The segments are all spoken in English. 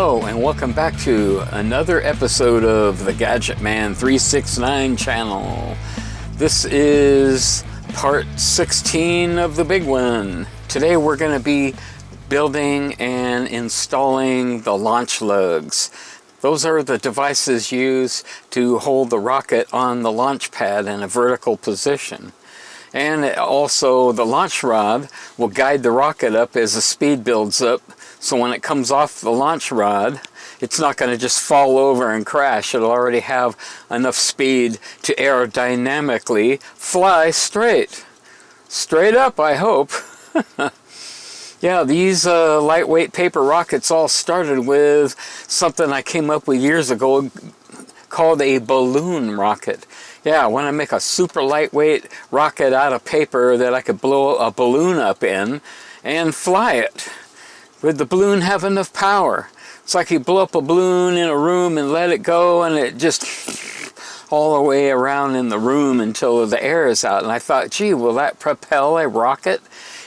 Hello and welcome back to another episode of the Gadget Man 369 channel. This is part 16 of the big one. Today we're going to be building and installing the launch lugs. Those are the devices used to hold the rocket on the launch pad in a vertical position. And also the launch rod will guide the rocket up as the speed builds up. So when it comes off the launch rod, it's not going to just fall over and crash. It'll already have enough speed to aerodynamically fly straight. Straight up, I hope. Yeah, these lightweight paper rockets all started with something I came up with years ago called a balloon rocket. Yeah, I want to make a super lightweight rocket out of paper that I could blow a balloon up in and fly it. Would the balloon have enough power? It's like you blow up a balloon in a room and let it go, and it just all the way around in the room until the air is out. And I thought, gee, will that propel a rocket?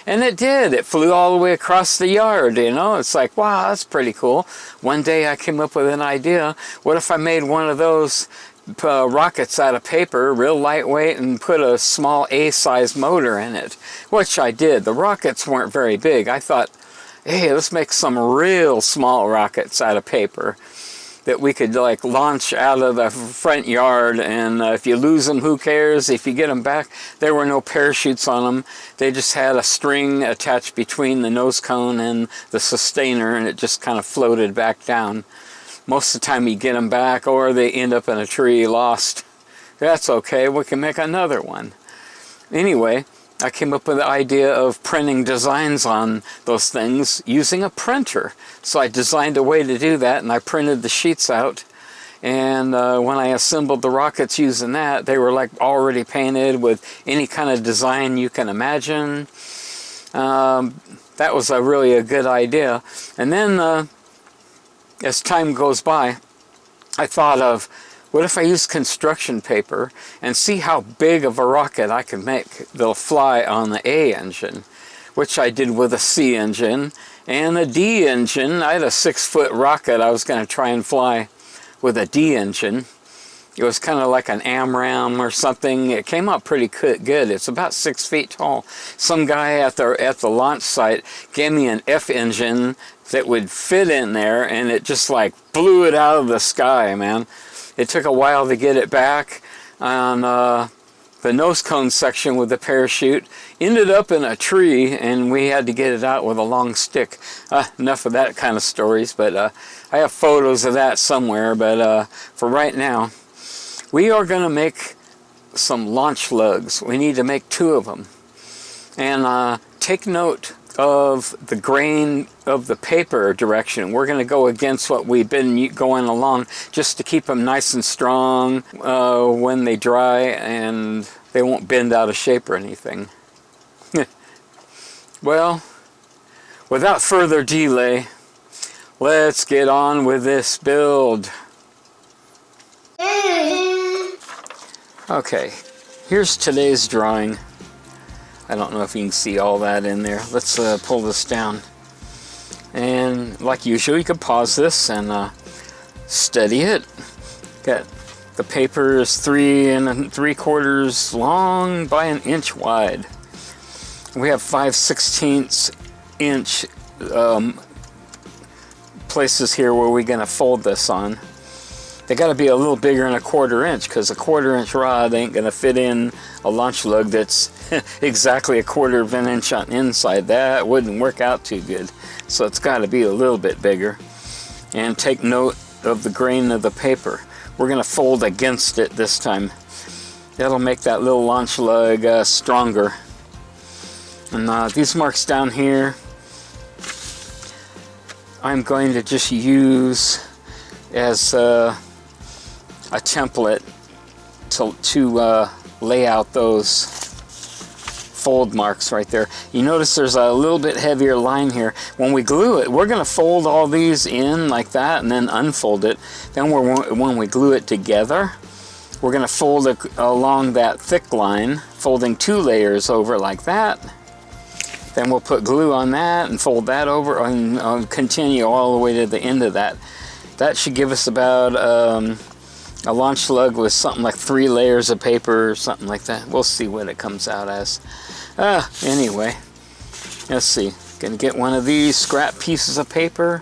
And it did. It flew all the way across the yard, you know. It's like, wow, that's pretty cool. One day I came up with an idea. What if I made one of those rockets out of paper, real lightweight, and put a small A-size motor in it? Which I did. The rockets weren't very big. I thought, hey, let's make some real small rockets out of paper that we could like launch out of the front yard, and if you lose them, who cares? If you get them back, there were no parachutes on them. They just had a string attached between the nose cone and the sustainer, and it just kind of floated back down. Most of the time you get them back, or they end up in a tree lost. That's okay, we can make another one. Anyway, I came up with the idea of printing designs on those things using a printer. So I designed a way to do that, and I printed the sheets out. And when I assembled the rockets using that, they were like already painted with any kind of design you can imagine. That was really a good idea. And then as time goes by, I thought of, what if I use construction paper and see how big of a rocket I can make that'll fly on the A engine, which I did with a C engine and a D engine. I had a 6-foot rocket I was going to try and fly with a D engine. It was kind of like an AMRAAM or something. It came out pretty good. It's about 6 feet tall. Some guy at the launch site gave me an F engine that would fit in there, and it just like blew it out of the sky, man. It took a while to get it back on the nose cone section with the parachute. Ended up in a tree, and we had to get it out with a long stick. Enough of that kind of stories, but I have photos of that somewhere. But for right now, we are going to make some launch lugs. We need to make 2 of them. And take note of the grain of the paper direction. We're going to go against what we've been going along just to keep them nice and strong when they dry, and they won't bend out of shape or anything. Well, without further delay, let's get on with this build. Okay, here's today's drawing. I don't know if you can see all that in there. Let's pull this down. And like usual, you can pause this and study it. Got the paper is 3 3/4 long by 1 inch wide. We have 5/16 inch places here where we're going to fold this on. They got to be a little bigger than 1/4 inch, because a 1/4 inch rod ain't going to fit in a launch lug that's exactly 1/4 inch on inside. That wouldn't work out too good. So it's got to be a little bit bigger. And take note of the grain of the paper. We're going to fold against it this time. That'll make that little launch lug stronger. And these marks down here, I'm going to just use as a template to lay out those fold marks right there. You notice there's a little bit heavier line here. When we glue it, we're going to fold all these in like that and then unfold it. Then when we glue it together, we're going to fold it along that thick line, folding 2 layers over like that. Then we'll put glue on that and fold that over and continue all the way to the end of that. That should give us about a launch lug with something like 3 layers of paper or something like that. We'll see what it comes out as. Anyway, let's see. Gonna get one of these scrap pieces of paper.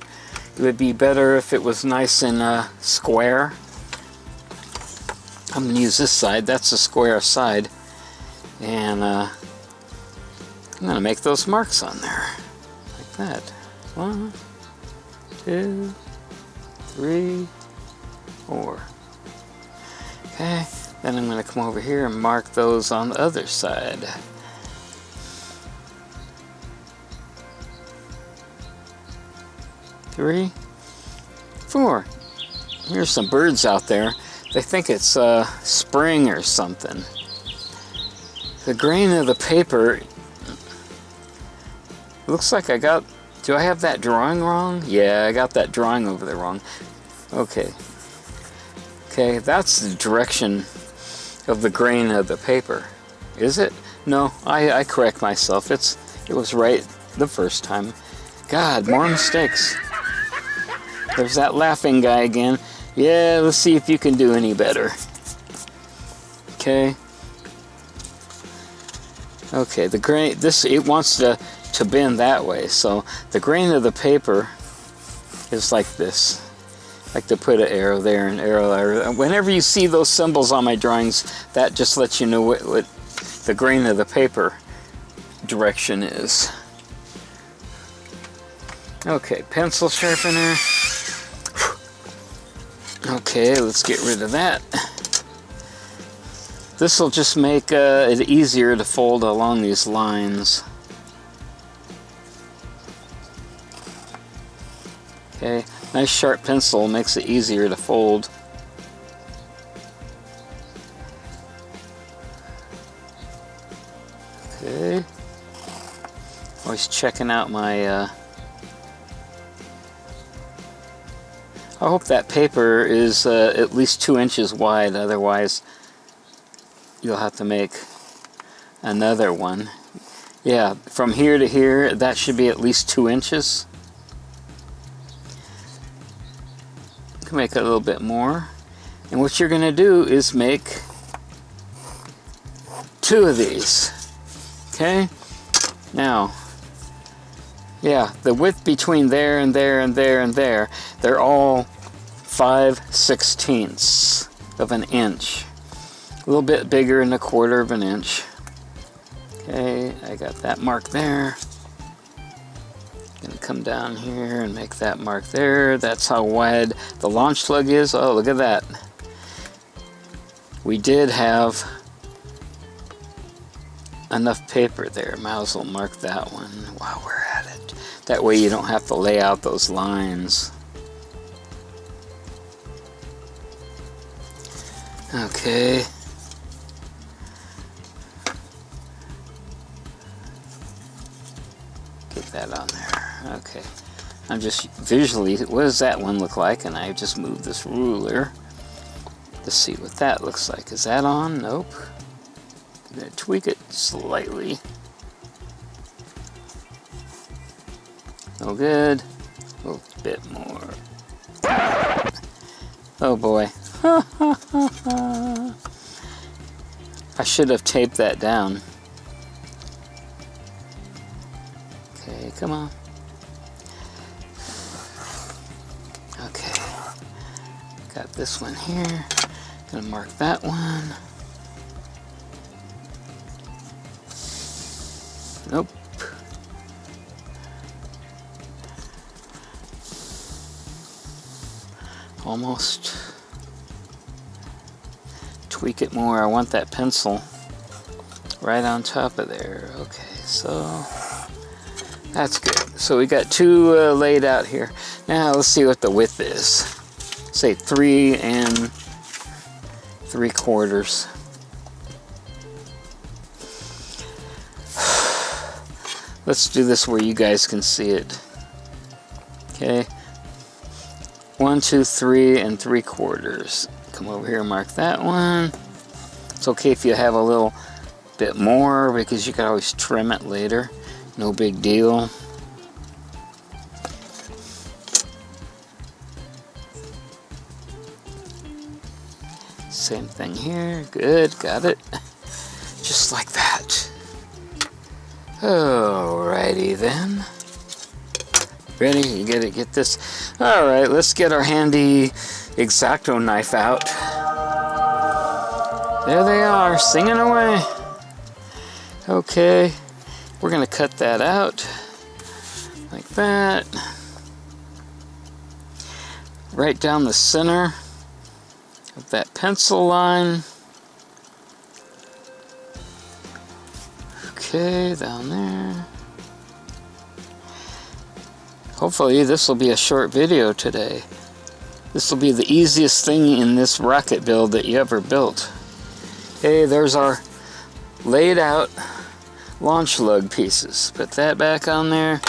It would be better if it was nice and square. I'm gonna use this side. That's a square side. And I'm gonna make those marks on there. Like that. 1, 2, 3, 4. Okay, then I'm going to come over here and mark those on the other side. Three, 4. Here's some birds out there. They think it's spring or something. The grain of the paper, looks like I got, do I have that drawing wrong? Yeah, I got that drawing over there wrong. Okay. Okay, that's the direction of the grain of the paper. Is it? No, I correct myself. It was right the first time. God, more mistakes. There's that laughing guy again. Yeah, let's see if you can do any better. Okay. Okay, the grain, it wants to bend that way, so the grain of the paper is like this. I like to put an arrow there, an arrow there. Whenever you see those symbols on my drawings, that just lets you know what the grain of the paper direction is. Okay, pencil sharpener. Okay, let's get rid of that. This will just make it easier to fold along these lines. Okay, nice sharp pencil makes it easier to fold. Okay, always checking out my I hope that paper is at least 2 inches wide, otherwise you'll have to make another one. Yeah, from here to here, that should be at least 2 inches. You can make it a little bit more. And what you're going to do is make 2 of these. Okay? Now, yeah, the width between there and there and there and there, they're all 5/16 of an inch. A little bit bigger than 1/4 of an inch. Okay, I got that mark there. Gonna come down here and make that mark there. That's how wide the launch lug is. Oh, look at that. We did have enough paper there. Might as well mark that one while we're at it. That way you don't have to lay out those lines. Okay. Get that on there. Okay. I'm just visually, what does that one look like? And I just moved this ruler to see what that looks like. Is that on? Nope. I'm going to tweak it slightly. No good. A little bit more. Oh boy. I should have taped that down. Okay, come on. Okay. Got this one here. Gonna mark that one. Nope. Almost. Tweak it more. I want that pencil right on top of there. Okay, so that's good. So we got 2 laid out here. Now let's see what the width is. Say 3 3/4. Let's do this where you guys can see it. Okay. 1, 2, 3 3/4. Come over here and mark that one. It's okay if you have a little bit more because you can always trim it later. No big deal. Same thing here. Good, got it. Just like that. Alrighty then. Ready? You get this? Alright, let's get our handy X-Acto knife out. There they are, singing away. Okay, we're gonna cut that out like that. Right down the center of that pencil line. Okay, down there. Hopefully this will be a short video today. This will be the easiest thing in this rocket build that you ever built. Okay, there's our laid out launch lug pieces. Put that back on there.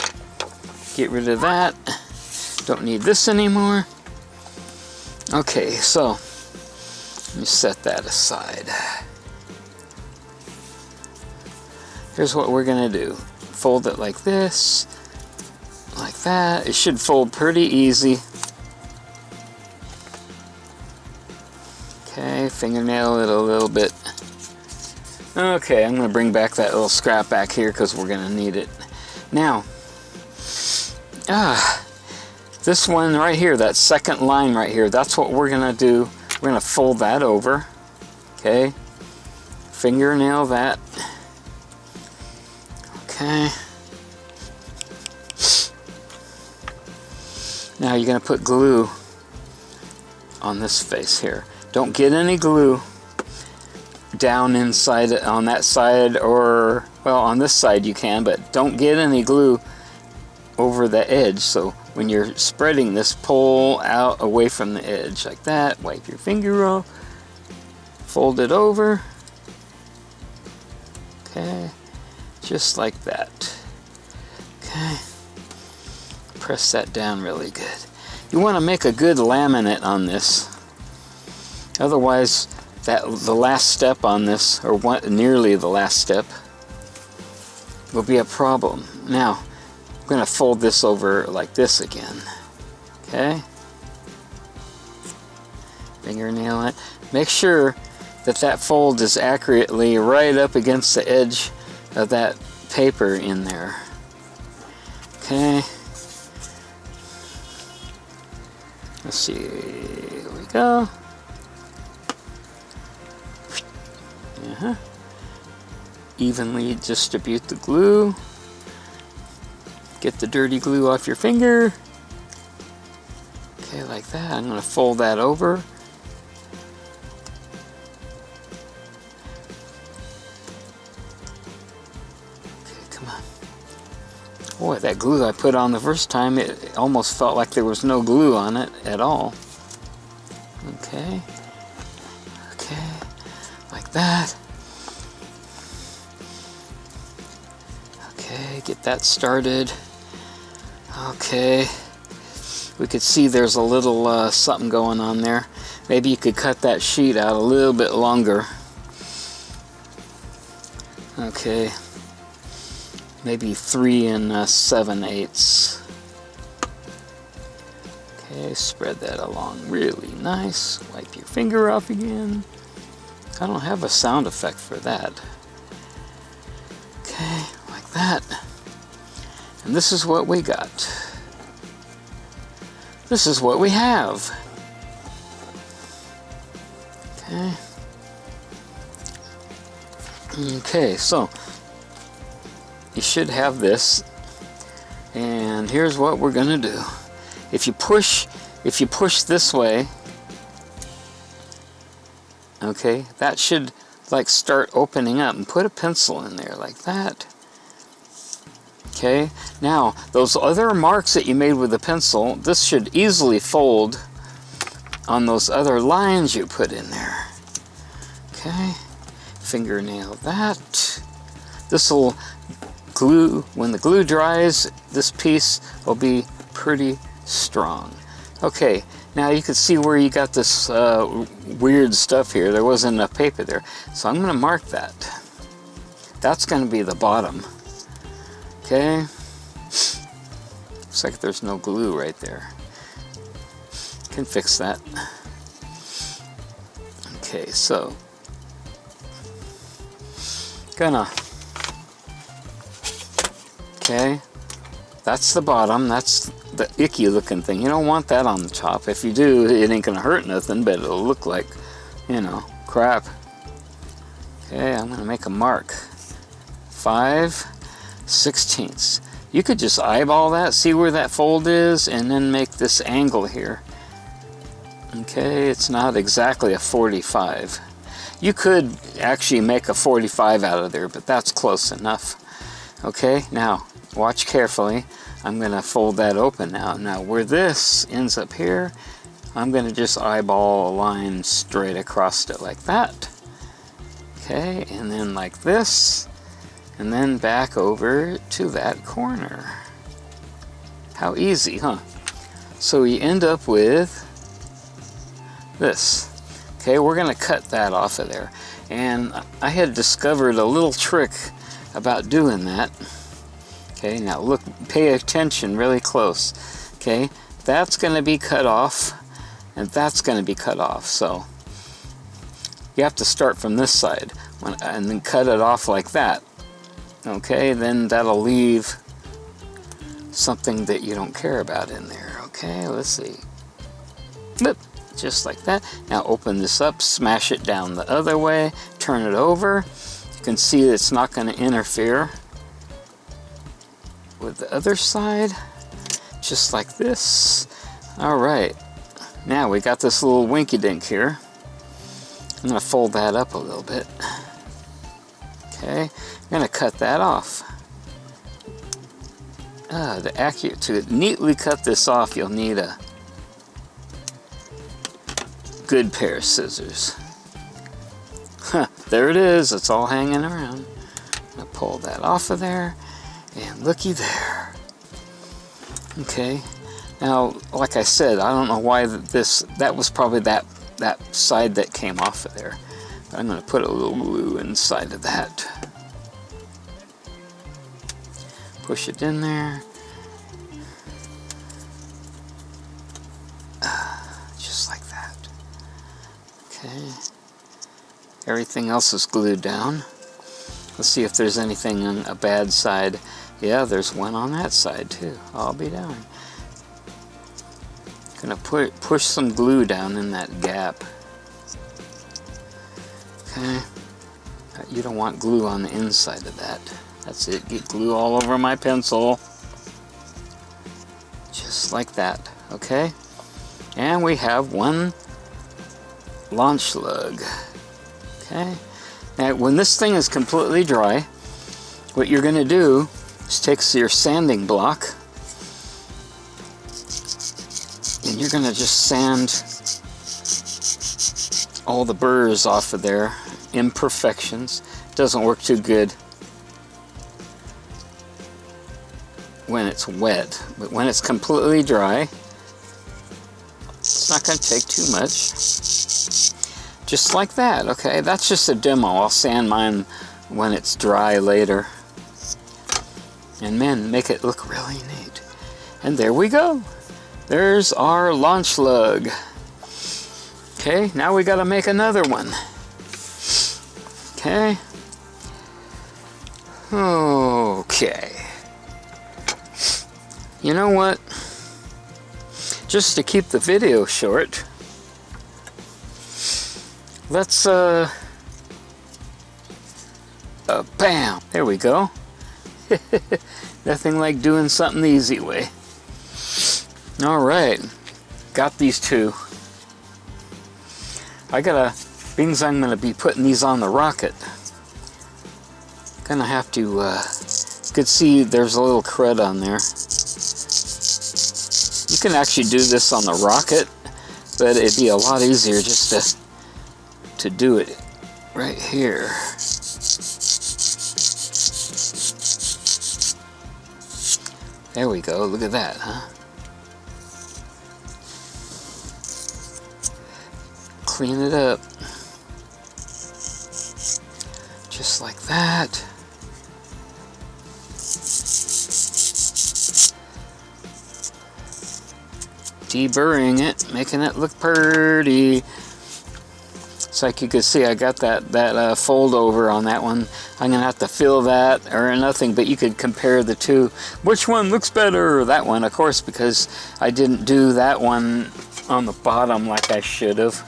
Get rid of that. Don't need this anymore. Okay, so let me set that aside. Here's what we're gonna do. Fold it like this, like that. It should fold pretty easy. Okay, fingernail it a little bit. Okay, I'm gonna bring back that little scrap back here because we're gonna need it. Now, this one right here, that second line right here, that's what we're gonna do. We're gonna fold that over. Okay, fingernail that. Okay. Now you're gonna put glue on this face here. Don't get any glue down inside on that side, or well, on this side you can, but don't get any glue over the edge. So when you're spreading this, pull out away from the edge like that. Wipe your finger off, fold it over. Okay, just like that. Okay, press that down really good. You want to make a good laminate on this, otherwise the last step on this, or nearly the last step, will be a problem. Now I'm going to fold this over like this again. Okay, fingernail it. Make sure that that fold is accurately right up against the edge of that paper in there. Okay, let's see, here we go. Evenly distribute the glue. Get the dirty glue off your finger. Okay, like that. I'm going to fold that over. Okay, come on. Boy, that glue I put on the first time, it almost felt like there was no glue on it at all. Okay. Okay, like that. Okay, get that started. Okay, we could see there's a little something going on there. Maybe you could cut that sheet out a little bit longer. Okay, maybe 3 7/8. Okay, spread that along really nice. Wipe your finger off again. I don't have a sound effect for that. Okay, like that. And this is what we got. This is what we have. Okay. Okay, so you should have this. And here's what we're gonna do. If you push this way, okay, that should like start opening up, and put a pencil in there like that. Okay, now those other marks that you made with the pencil, this should easily fold on those other lines you put in there. Okay, fingernail that. This will glue, when the glue dries, this piece will be pretty strong. Okay, now you can see where you got this weird stuff here. There wasn't enough paper there, so I'm going to mark that. That's going to be the bottom. Okay. Looks like there's no glue right there. Can fix that. Okay, so okay, that's the bottom. That's the icky looking thing. You don't want that on the top. If you do, it ain't gonna hurt nothing, but it'll look like, you know, crap. Okay, I'm gonna make a mark. 5/16. You could just eyeball that, see where that fold is, and then make this angle here. Okay, it's not exactly a 45. You could actually make a 45 out of there, but that's close enough. Okay, now watch carefully. I'm going to fold that open now. Now where this ends up here, I'm going to just eyeball a line straight across it like that. Okay, and then like this, and then back over to that corner. How easy, huh? So we end up with this. Okay, we're going to cut that off of there. And I had discovered a little trick about doing that. Okay, now look, pay attention really close. Okay, that's going to be cut off, and that's going to be cut off. So you have to start from this side and then cut it off like that. Okay, then that'll leave something that you don't care about in there. Okay, let's see. Boop. Just like that. Now open this up, smash it down the other way, turn it over. You can see it's not going to interfere with the other side. Just like this. Alright, now we got this little winky dink here. I'm going to fold that up a little bit. Okay, I'm going to cut that off. To neatly cut this off, you'll need a good pair of scissors. Huh, there it is. It's all hanging around. I'm going to pull that off of there, and looky there. Okay, now like I said, I don't know why that was probably that side that came off of there. But I'm going to put a little glue inside of that. Push it in there. Just like that. Okay. Everything else is glued down. Let's see if there's anything on a bad side. Yeah, there's one on that side too. I'll be darned. Gonna push some glue down in that gap. Okay. You don't want glue on the inside of that. That's it. Get glue all over my pencil. Just like that. Okay. And we have one launch lug. Okay. Now, when this thing is completely dry, what you're going to do is take your sanding block, and you're going to just sand all the burrs off of there, imperfections. Doesn't work too good when it's wet, but when it's completely dry, it's not going to take too much. Just like that. Okay, that's just a demo. I'll sand mine when it's dry later, and man, make it look really neat. And there we go. There's our launch lug. Okay, now we got to make another one. Okay. Okay. You know what? Just to keep the video short, let's bam! There we go. Nothing like doing something the easy way. Alright, got these two. Being I'm gonna be putting these on the rocket, gonna have to, you can see there's a little crud on there. You can actually do this on the rocket, but it'd be a lot easier just to do it right here. There we go, look at that, huh? Clean it up. Just like that. deburring it, making it look pretty. It's like you can see I got that fold over on that one. I'm gonna have to fill that or nothing, but you could compare the two. Which one looks better? That one, of course, because I didn't do that one on the bottom like I should have.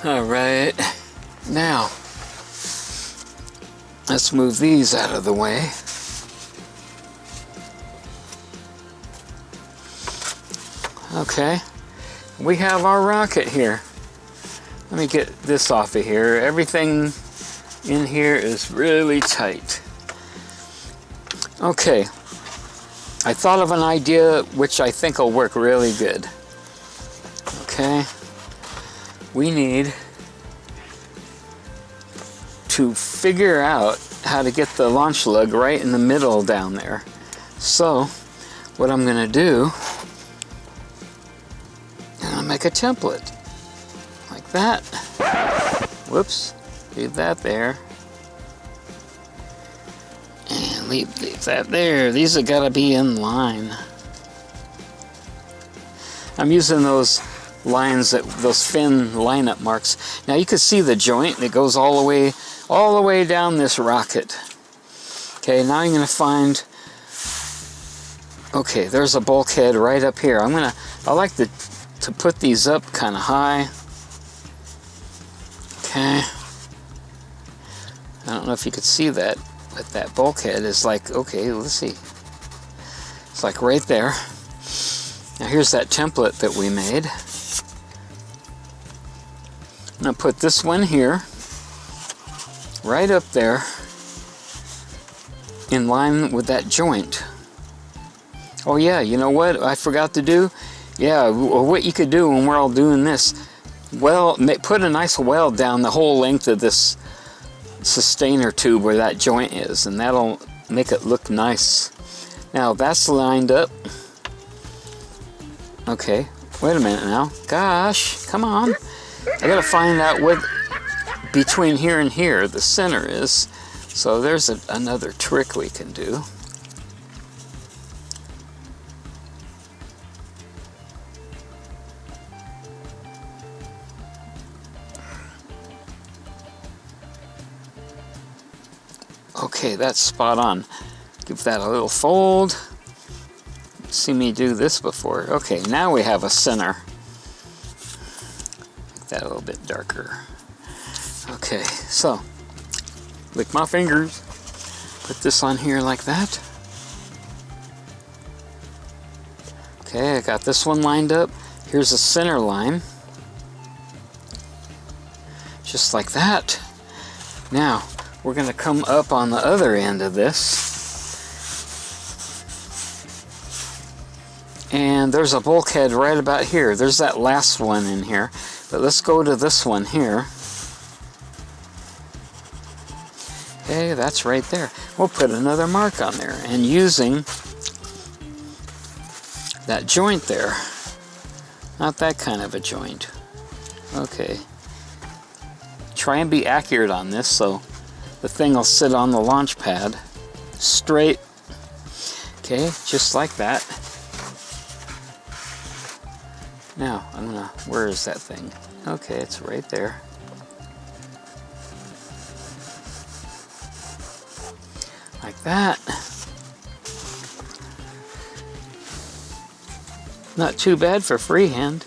All right, now let's move these out of the way. Okay, we have our rocket here. Let me get this off of here. Everything in here is really tight. Okay, I thought of an idea which I think will work really good. Okay, we need to figure out how to get the launch lug right in the middle down there. So, what I'm gonna do, I'm gonna make a template. Like that. Whoops. Leave that there. And leave that there. These have got to be in line. I'm using those lines, those fin lineup marks. Now you can see the joint that goes all the way down this rocket. Okay, now I'm going to find. Okay, there's a bulkhead right up here. I like to put these up kind of high. Okay, I don't know if you could see that, but that bulkhead is like, okay, let's see. It's like right there. Now here's that template that we made. I'm gonna put this one here, right up there, in line with that joint. Oh yeah, you know what I forgot to do? Yeah, what you could do when we're all doing this, well, put a nice weld down the whole length of this sustainer tube where that joint is, and that'll make it look nice. Now that's lined up. Okay, wait a minute now. Gosh, come on. I gotta find out what between here and here the center is. So there's another trick we can do. Okay, that's spot on. Give that a little fold. See me do this before. Okay, now we have a center. Make that a little bit darker. Okay, so lick my fingers. Put this on here like that. Okay, I got this one lined up. Here's a center line. Just like that. Now, we're going to come up on the other end of this. And there's a bulkhead right about here. There's that last one in here. But let's go to this one here. Okay, that's right there. We'll put another mark on there. And using that joint there. Not that kind of a joint. Okay. Try and be accurate on this so the thing will sit on the launch pad straight. Okay, just like that. Now, where is that thing? Okay, it's right there. Like that. Not too bad for freehand.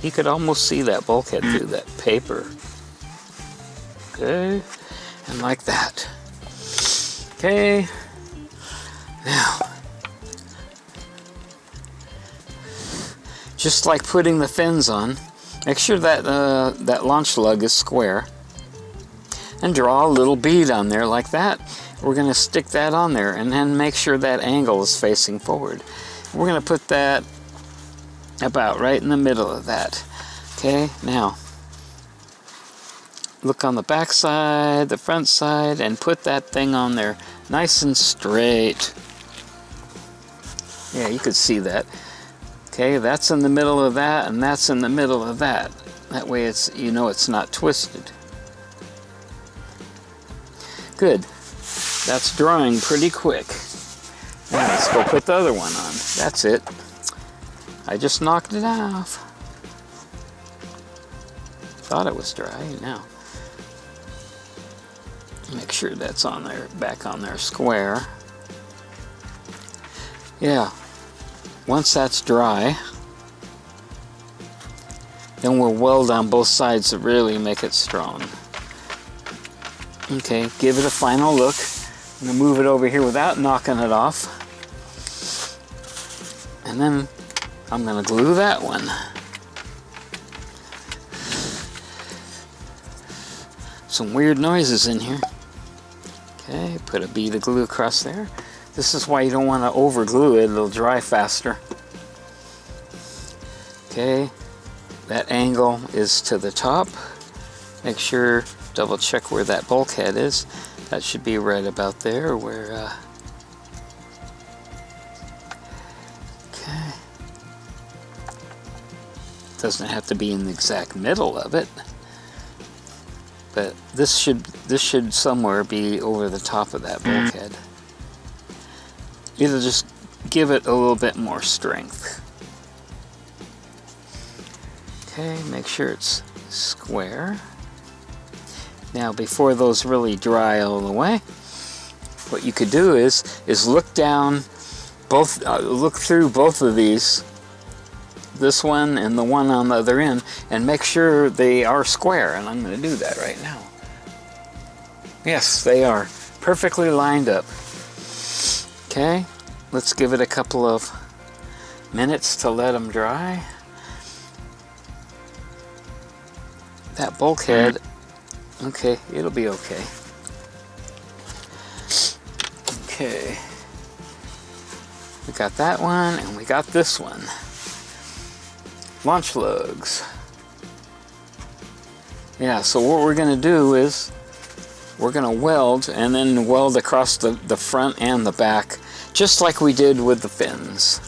You could almost see that bulkhead through that paper. Okay, and like that. Okay, now, just like putting the fins on, make sure that that launch lug is square, and draw a little bead on there like that. We're going to stick that on there, and then make sure that angle is facing forward. We're going to put that about right in the middle of that. Okay, now look on the back side, the front side, and put that thing on there nice and straight. Yeah, you could see that. Okay, that's in the middle of that, and that's in the middle of that. That way it's, you know, it's not twisted. Good. That's drying pretty quick. Now let's go put the other one on. That's it. I just knocked it off. Thought it was dry. Now, make sure that's on there, back on there square. Yeah, once that's dry, then we'll weld on both sides to really make it strong. Okay, give it a final look. I'm gonna move it over here without knocking it off. And then I'm gonna glue that one. Some weird noises in here. Okay, put a bead of glue across there. This is why you don't want to over glue it, it'll dry faster. Okay, that angle is to the top. Make sure, double check where that bulkhead is. That should be right about there where, okay. Doesn't have to be in the exact middle of it. But this should somewhere be over the top of that bulkhead. It'll just give it a little bit more strength. Okay, make sure it's square. Now, before those really dry all the way, what you could do is look down, look through both of these, this one and the one on the other end, and make sure they are square. And I'm going to do that right now. Yes, they are perfectly lined up. Okay, let's give it a couple of minutes to let them dry. That bulkhead, okay, it'll be okay. Okay, we got that one and we got this one. Launch lugs. Yeah, so what we're going to do is we're going to weld and then weld across the front and the back, just like we did with the fins.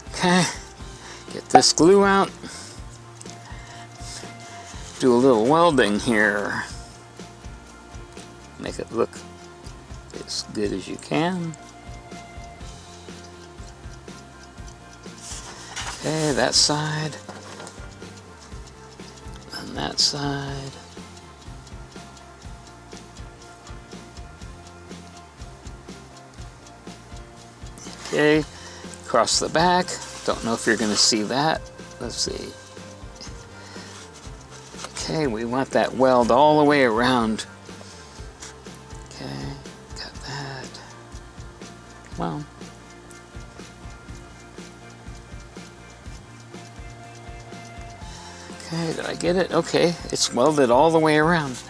Okay, get this glue out. Do a little welding here. Make it look as good as you can. Okay, that side. And that side. Okay, across the back. Don't know if you're going to see that. Let's see. Okay, we want that weld all the way around. Okay, got that. Well. Okay, did I get it? Okay, it's welded all the way around.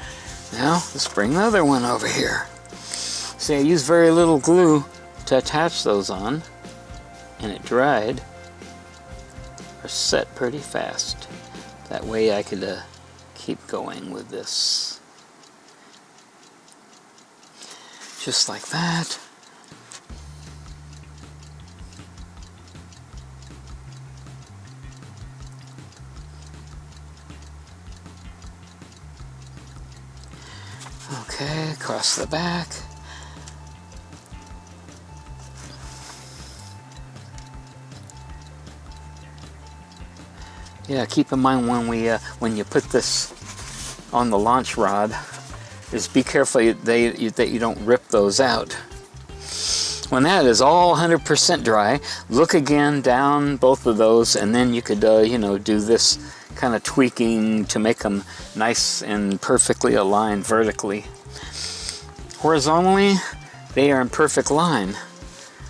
Now, let's bring the other one over here. See, I used very little glue to attach those on, and it dried or set pretty fast. That way I could keep going with this. Just like that. Okay, across the back. Yeah, keep in mind when you put this on the launch rod, is be careful that you don't rip those out. When that is all 100% dry, look again down both of those, and then you could you know, do this kind of tweaking to make them nice and perfectly aligned vertically. Horizontally, they are in perfect line.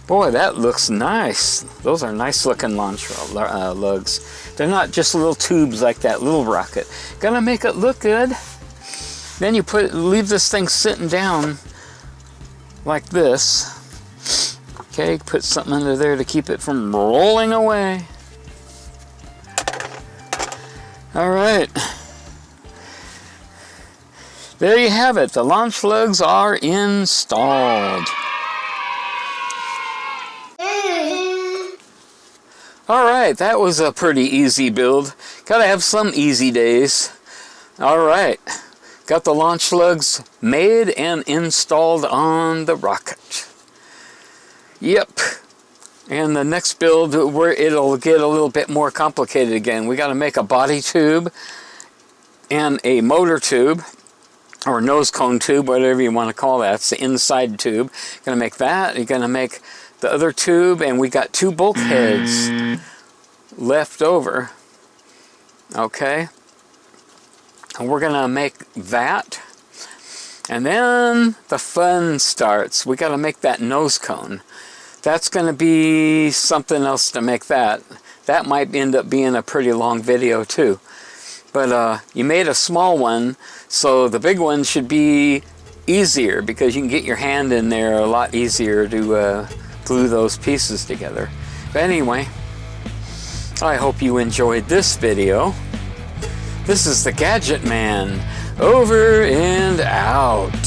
Boy, that looks nice. Those are nice looking launch lugs. They're not just little tubes like that little rocket. Gotta make it look good. Then you leave this thing sitting down like this. Okay, put something under there to keep it from rolling away. All right. There you have it. The launch lugs are installed. Alright, that was a pretty easy build. Gotta have some easy days. Alright, got the launch lugs made and installed on the rocket. Yep, And the next build, where it'll get a little bit more complicated again. We got to make a body tube and a motor tube, or nose cone tube, whatever you want to call that. It's the inside tube. Going to make that. You're going to make the other tube, and we got 2 bolt heads left over. Okay. And we're going to make that. And then the fun starts. We got to make that nose cone. That's going to be something else to make that. That might end up being a pretty long video too. But you made a small one, so the big one should be easier because you can get your hand in there a lot easier to glue those pieces together. But anyway, I hope you enjoyed this video. This is the Gadget Man, over and out.